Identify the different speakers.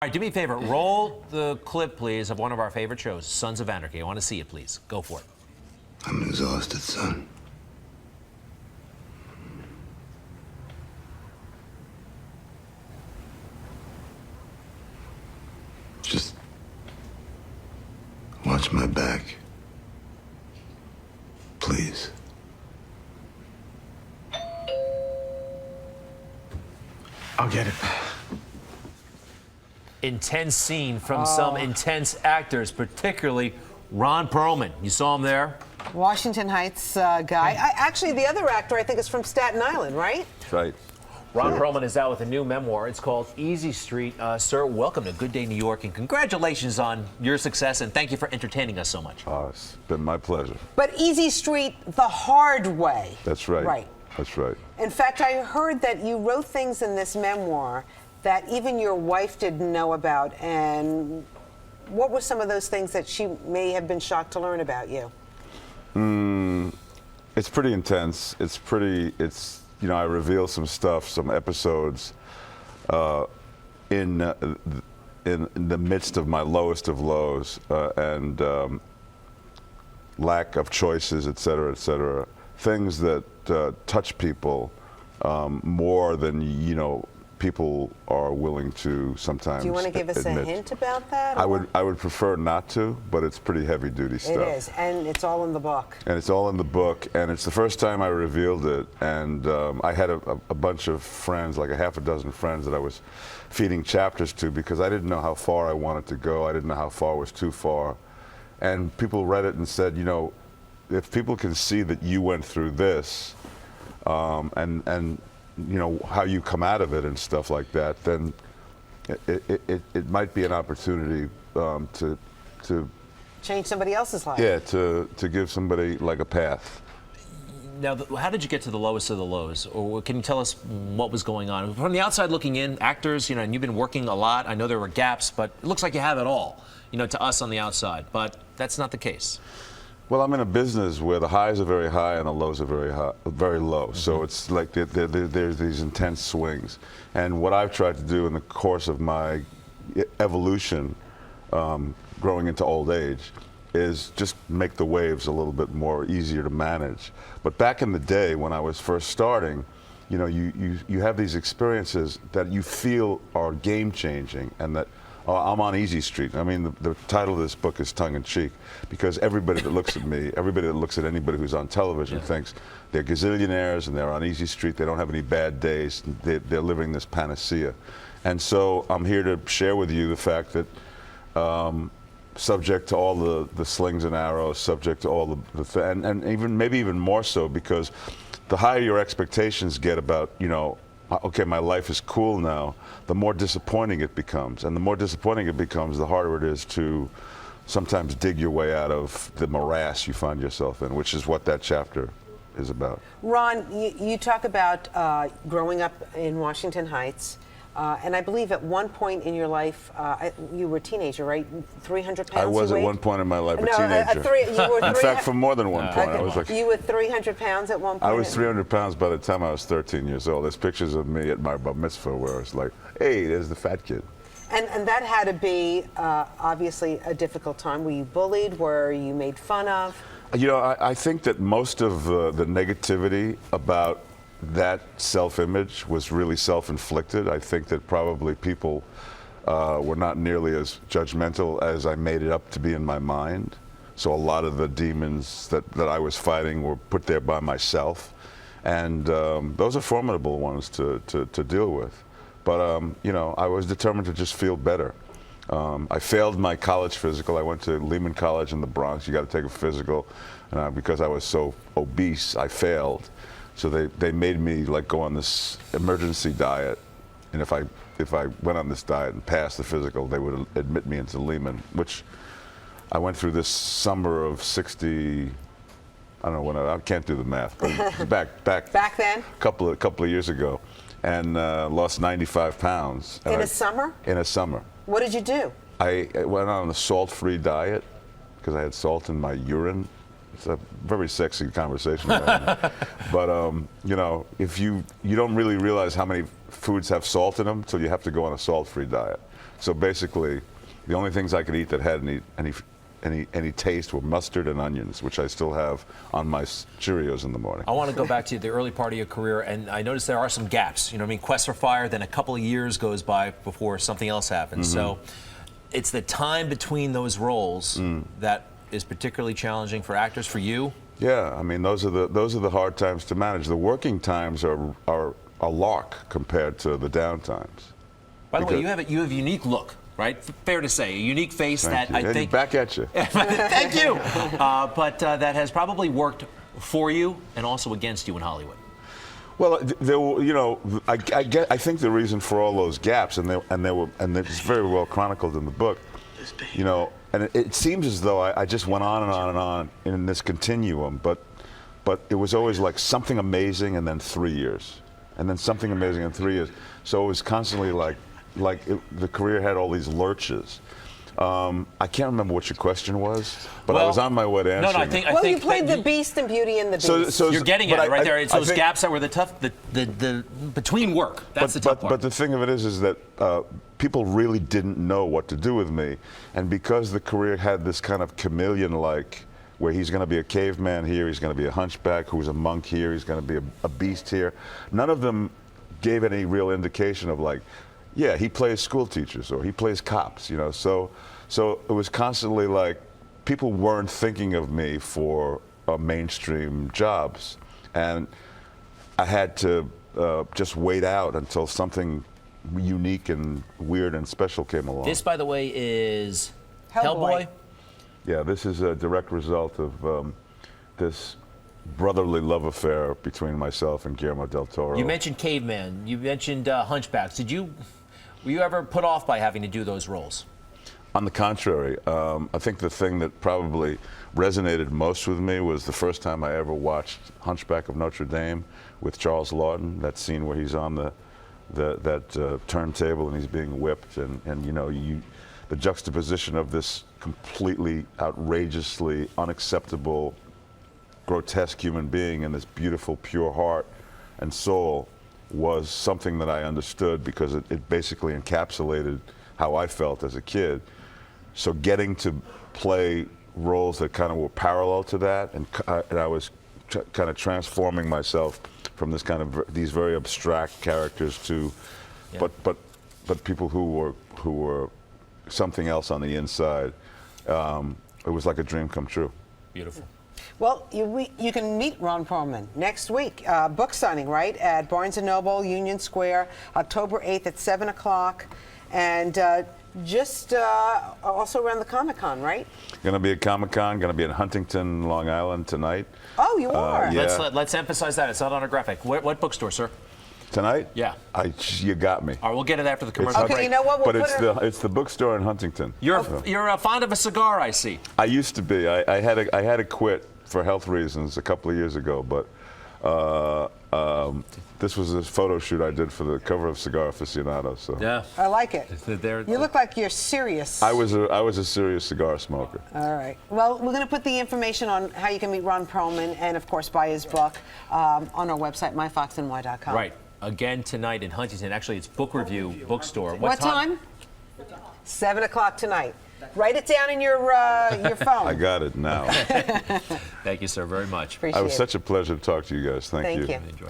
Speaker 1: All right, do me a favor. Roll the clip, please, of one of our favorite shows, Sons of Anarchy. I want to see it, please. Go for it.
Speaker 2: I'm exhausted, son. Just watch my back. Please.
Speaker 3: I'll get it.
Speaker 1: Intense scene from some intense actors, particularly Ron Perlman. You saw him there?
Speaker 4: Washington Heights guy. Actually, the other actor, I think, is from Staten Island, right?
Speaker 3: That's right.
Speaker 1: Ron Perlman is out with a new memoir. It's called Easy Street. Sir, welcome to Good Day New York, and congratulations on your success, and thank you for entertaining us so much.
Speaker 3: It's been my pleasure.
Speaker 4: But Easy Street the hard way.
Speaker 3: That's right.
Speaker 4: Right.
Speaker 3: That's right.
Speaker 4: In fact, I heard that you wrote things in this memoir that even your wife didn't know about. And what were some of those things that she may have been shocked to learn about you?
Speaker 3: It's pretty intense. You know, I reveal some stuff, some episodes in the midst of my lowest of lows and lack of choices, et cetera, things that touch people more than, you know, people are willing to sometimes.
Speaker 4: Do you want to give us
Speaker 3: admit.
Speaker 4: a hint about that?
Speaker 3: I would prefer not to, but it's pretty heavy duty stuff.
Speaker 4: It is, and it's all in the book.
Speaker 3: And it's all in the book, and it's the first time I revealed it. And I had a bunch of friends, like a half a dozen friends that I was feeding chapters to because I didn't know how far I wanted to go. I didn't know how far was too far. And people read it and said, you know, if people can see that you went through this, and you know how you come out of it and stuff like that, then it might be an opportunity to
Speaker 4: Change somebody else's life.
Speaker 3: yeah, to give somebody like a path.
Speaker 1: Now, how did you get to the lowest of the lows? Or can you tell us what was going on? From the outside looking in, actors, you know, and you've been working a lot. I know there were gaps, but it looks like you have it all, you know, to us on the outside. But that's not the case.
Speaker 3: Well, I'm in a business where the highs are very high and the lows are very high, very low. Mm-hmm. So it's like there's these intense swings. And what I've tried to do in the course of my evolution, growing into old age, is just make the waves a little bit more easier to manage. But back in the day when I was first starting, you know, you have these experiences that you feel are game changing, and that I'm on Easy Street. I mean, the title of this book is tongue-in-cheek, because everybody that looks at me, everybody that looks at anybody who's on television thinks they're gazillionaires and they're on Easy Street, they don't have any bad days, they're living this panacea. And so I'm here to share with you the fact that subject to all the slings and arrows, subject to all and even maybe even more so, because the higher your expectations get about, you know, okay, my life is cool now, the more disappointing it becomes. And the more disappointing it becomes, the harder it is to sometimes dig your way out of the morass you find yourself in, which is what that chapter is about.
Speaker 4: Ron, you talk about growing up in Washington Heights, and I believe at one point in your life, you were a teenager, right? 300 pounds.
Speaker 3: I was at one point in my life a
Speaker 4: No,
Speaker 3: teenager.
Speaker 4: You were
Speaker 3: in fact, for more than one point.
Speaker 4: Okay.
Speaker 3: I was like,
Speaker 4: you were 300 pounds at one point?
Speaker 3: I was 300 pounds by the time I was 13 years old. There's pictures of me at my bar mitzvah where it's like, hey, there's the fat kid.
Speaker 4: And that had to be obviously a difficult time. Were you bullied? Were you made fun of?
Speaker 3: You know, I think that most of the negativity about that self-image was really self-inflicted. I think that probably people were not nearly as judgmental as I made it up to be in my mind. So a lot of the demons that I was fighting were put there by myself. And those are formidable ones to deal with. But, you know, I was determined to just feel better. I failed my college physical. I went to Lehman College in the Bronx. You got to take a physical. Because I was so obese, I failed. So they made me like go on this emergency diet, and if I went on this diet and passed the physical, they would admit me into Lehman, which I went through this summer of 60. I don't know when I can't do the math, but back
Speaker 4: then,
Speaker 3: a couple of years ago, and lost 95 pounds.
Speaker 4: In a summer?
Speaker 3: In a summer.
Speaker 4: What did you do?
Speaker 3: I went on a salt-free diet because I had salt in my urine. It's a very sexy conversation. But you know, if you don't really realize how many foods have salt in them, so you have to go on a salt-free diet. So basically, the only things I could eat that had any taste were mustard and onions, which I still have on my Cheerios in the morning.
Speaker 1: I want to go back to the early part of your career, and I noticed there are some gaps. You know what I mean? Quest for Fire, then a couple of years goes by before something else happens. So it's the time between those roles that is particularly challenging for actors, for you.
Speaker 3: Yeah, I mean, those are the hard times to manage. The working times are a lark compared to the down times.
Speaker 1: By the way, you have a unique look, right? Fair to say, a unique face
Speaker 3: Thank
Speaker 1: that
Speaker 3: you.
Speaker 1: I think.
Speaker 3: Back at you.
Speaker 1: Thank you. But that has probably worked for you and also against you in Hollywood.
Speaker 3: Well, there were, you know, I think the reason for all those gaps, and it's very well chronicled in the book, you know, and it seems as though I just went on and on and on in this continuum, but it was always like something amazing and then 3 years, and then something amazing in 3 years. So it was constantly the career had all these lurches. I can't remember what your question was, but I was on my way to answering.
Speaker 1: No, I think.
Speaker 4: Well, you played the Beast in Beauty and the Beast.
Speaker 3: So
Speaker 1: you're getting at it right there. It's those
Speaker 3: think,
Speaker 1: gaps that were the tough, the between work. That's the tough part.
Speaker 3: But the thing of it is that people really didn't know what to do with me, and because the career had this kind of chameleon-like, where he's going to be a caveman here, he's going to be a hunchback who's a monk here, he's going to be a beast here. None of them gave any real indication of like, yeah, he plays school teachers or he plays cops, you know. So it was constantly like people weren't thinking of me for mainstream jobs, and I had to just wait out until something unique and weird and special came along.
Speaker 1: This, by the way, is
Speaker 4: Hellboy.
Speaker 3: Yeah, this is a direct result of this brotherly love affair between myself and Guillermo del Toro.
Speaker 1: You mentioned caveman. You mentioned hunchbacks. Were you ever put off by having to do those roles?
Speaker 3: On the contrary, I think the thing that probably resonated most with me was the first time I ever watched Hunchback of Notre Dame with Charles Laughton. That scene where he's on that turntable and he's being whipped, and you know, the juxtaposition of this completely outrageously unacceptable, grotesque human being and this beautiful, pure heart and soul was something that I understood, because it basically encapsulated how I felt as a kid. So getting to play roles that kind of were parallel to that, and I was kind of transforming myself from this kind of these very abstract characters to, but people who were something else on the inside. It was like a dream come true.
Speaker 1: Beautiful.
Speaker 4: Well, you can meet Ron Perlman next week. Book signing, right, at Barnes & Noble, Union Square, October 8th at 7 o'clock. And just also around the Comic-Con, right?
Speaker 3: Going to be at Comic-Con, going to be in Huntington, Long Island tonight.
Speaker 4: Oh, you are?
Speaker 3: Yeah.
Speaker 1: Let's emphasize that. It's not on a graphic. What bookstore, sir?
Speaker 3: Tonight?
Speaker 1: Yeah.
Speaker 3: You got me.
Speaker 1: All right, we'll get it after the commercial
Speaker 4: Okay,
Speaker 1: break.
Speaker 4: you know what? We'll
Speaker 3: It's the bookstore in Huntington.
Speaker 1: You're fond of a cigar, I see.
Speaker 3: I used to be. I had to quit for health reasons a couple of years ago, but this was a photo shoot I did for the cover of Cigar Aficionado. So
Speaker 1: Yeah.
Speaker 4: I like it.
Speaker 1: They're-
Speaker 4: You look like you're serious.
Speaker 3: I was a serious cigar smoker.
Speaker 4: All right. Well, we're going to put the information on how you can meet Ron Perlman and, of course, buy his book on our website, myfoxny.com.
Speaker 1: Right. Again tonight in Huntington. Actually, it's Book Review Bookstore.
Speaker 4: What time? 7 o'clock tonight. Write it down in your phone.
Speaker 3: I got it now.
Speaker 1: Thank you, sir, very much.
Speaker 4: Appreciate
Speaker 3: It was
Speaker 4: it.
Speaker 3: such a pleasure to talk to you guys. Thank you.
Speaker 4: Thank you. Thank you.